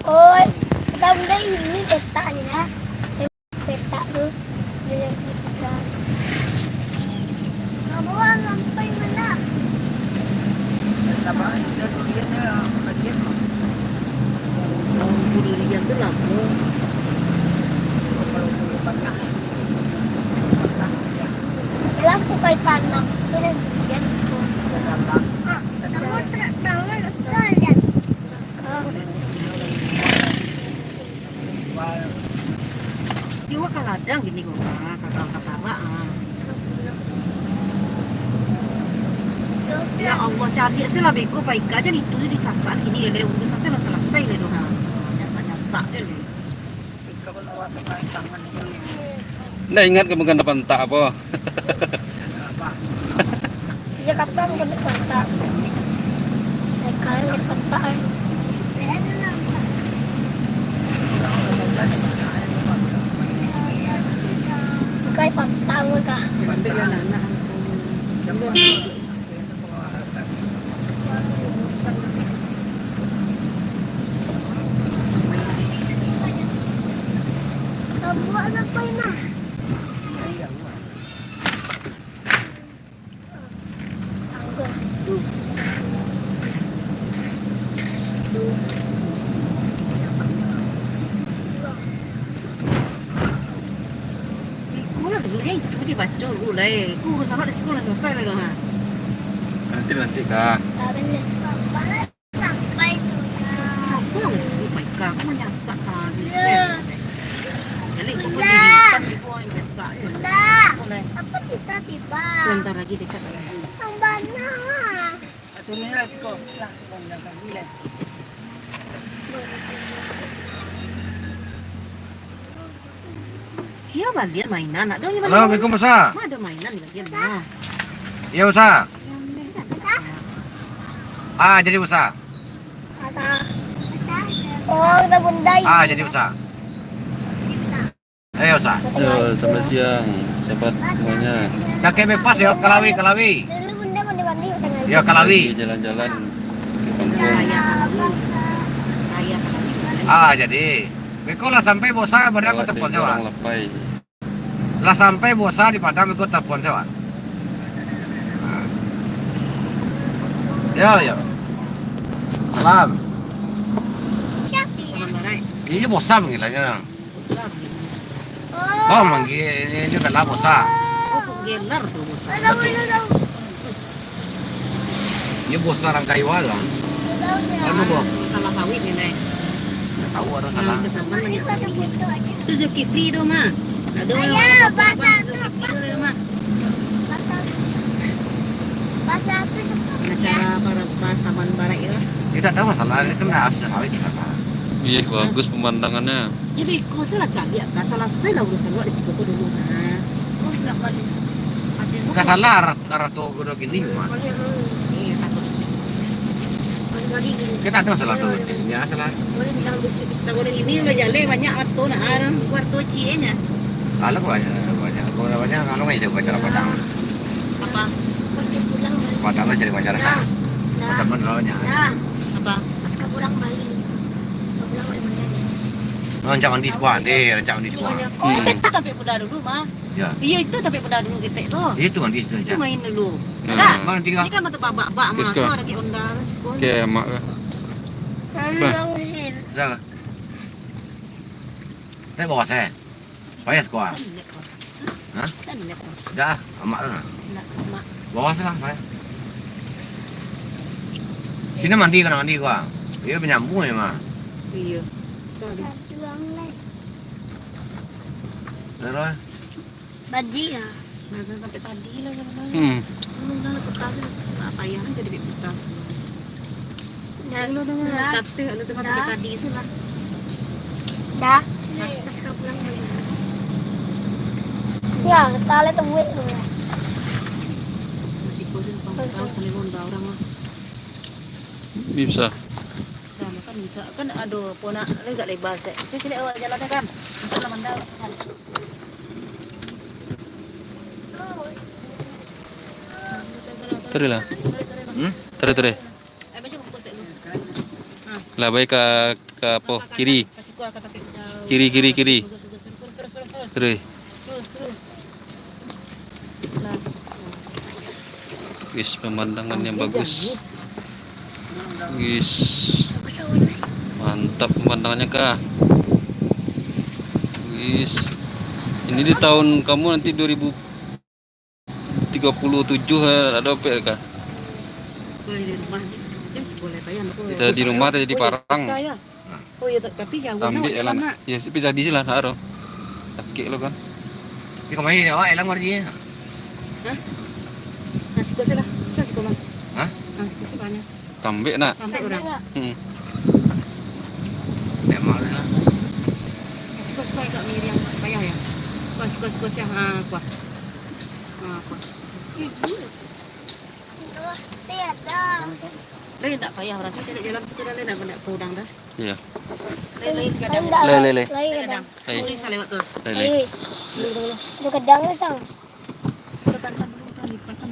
Oh, benda ini petanya. Peta tuh. Dia kita. Kamu sampai mana? Apa ada duriannya bagian Durian tuh lampu. kalau banyak Jelas tuh kayak tanam. Sudah dia. gampang. Kamu tangan sekalian. Juga kaladang gini kok, kakak-kakak. Ya Allah, cari sila beko baik aja itu disasar gini ya, urusan saya selesai le doha. Nyasa-nyasa deh. Kalau nawas sama tangan itu Nggak ingat kemudian depan tak apa. apa? Sejak kapan kamu kata? Naikkan di pantai. Kayak pantai kah? Ambil yang anak. Kamu apa ini? Kulah dulu itu dibaca dulu lah. Urusan di sekolah selesai le doha. Nanti kak. Sampai tuh. Siapa yang baik kamu nyasa kan? Jadi itu pun dihitam di bawah yang biasa ya. Boleh. Apa tiba-tiba? Sebentar lagi dekat. Yang mana? Turunnya cukup lah, jangan gila. Siapa dia mainan? Ada yang Halo, Assalamualaikum Usa. ada mainan di bagian mana? Iya Usa. Jadi Usa. Oh, udah bundai. Jadi Usa. Ayo Usa. Selamat siang. Siapa semuanya? Kakek bebas ya, Kalawi. Dulu bunda mandi-mandi tengah. Ya Kalawi. Jalan-jalan ke kampung. Raya. Jadi. Beko lah sampai bosa pada aku Lewat telepon dari orang sewa. Lepai. Lah sampai bosa di Padang aku telepon sewa. Ya. Salam. Salam barai. Ini bosa manggilannya. Besar. Oh, manggil ini juga lah bosa. Oh, gelar tuh besar. Ini bosa orang Kaiwala. Kamu bos. Salah kawin nih, Nek. Nggak tahu ada Nah, salah. kesampan banyak sekali. Itu Zulkifli tuh, mah. Ada Ayah, bahasa Zulkifli tuh, mah. Bahasa itu Acara para pasaman barai ya. Tidak tahu masalah ini kan harus sawit di sana. Iya, bagus pemandangannya. Jadi kau salah cari, nggak salah saya lah urusan lu di situ tuh dulu. Nah, Oh, nggak boleh. Nggak salah arah tuh udah gini mas. iya takut. Kita ada masalah tuh ya salah. Boleh bilang di situ. Takut ini udah jalan banyak waktu, nah orang waktu cie-nya. Kalau banyak kalau nggak bisa baca Padang. Apa? Pasti pulang balik. Padang jadi masyarakat. Masa menolongnya. Apa? Pas kau pulang balik. Kau pulang balik mana? Rancangan di sebuah rancangan di sebuah. Oh, kita tapi udah dulu mah. Ya. Iya itu tapi udah dulu kita itu. Itu kan di situ Itu aja. main dulu. Nah. Nah, Mana tiga? ini kan mata babak-babak mah Yes, tuh kak. ada di ondar sekolah. Oke, mak. Saya. Saya bawa saya. Payah sekolah. Hah? Kan lihat kok. Dah, amak lah. Mak. Bawa saya lah, payah. Sini mandi kan mandi gua. Iya penyambung ya mah. Iya. Sorry. Terus. Badi ya. Nah, sampai tadi lah kan. Hmm. Udah petas. Apa ya kan jadi petas. Dan Lu dengar kata lu dengar Dah. tadi sih lah. dah. Pas kau pulang balik. Ya, tali tuh lu. Masih kosin pangkas kan ronda orang mah. Bisa. Sama kan bisa kan aduh pona lu enggak lebar teh. Kita sini awal jalannya kan. Untuk lah mandal kan. Teri lah. Hmm? Teri. Eh baca buku saya lu. Ah. Labai ke apa? Kiri. Kasih kuah kata kita. Kiri, kiri, kiri. Terus. Nah, Wis, pemandangan yang bagus. Wis, Bagus awalnya. mantap pemandangannya kak. Wis. Ini di tahun kamu nanti 2037 ada apa ya kak? boleh di rumah kan sih boleh bayar. Bisa di rumah atau jadi parang. Oh iya tapi ya Ambil ya lah. Ya, bisa di sini lah haro. Sakit lo kan. Di kamar ini awak elang wardi ya. Nasi kuah lah. Nasi kuah. Hah? Nasi kuah banyak. Tambik nak. Sampai orang. Nek mak lah. Nasi kuah suka agak mirip yang payah ya. Kuah yang kuah. Kuah. Terus tiada. Lain tak payah orang tu cari jalan situ dah lain dah banyak udang dah. Iya. Lain kadang. Le. Lagi kadang. Hey. Boleh saya lewat tu. Le. Ayo. Lu kadang lah sang. Kita tahan dulu kan dipasang.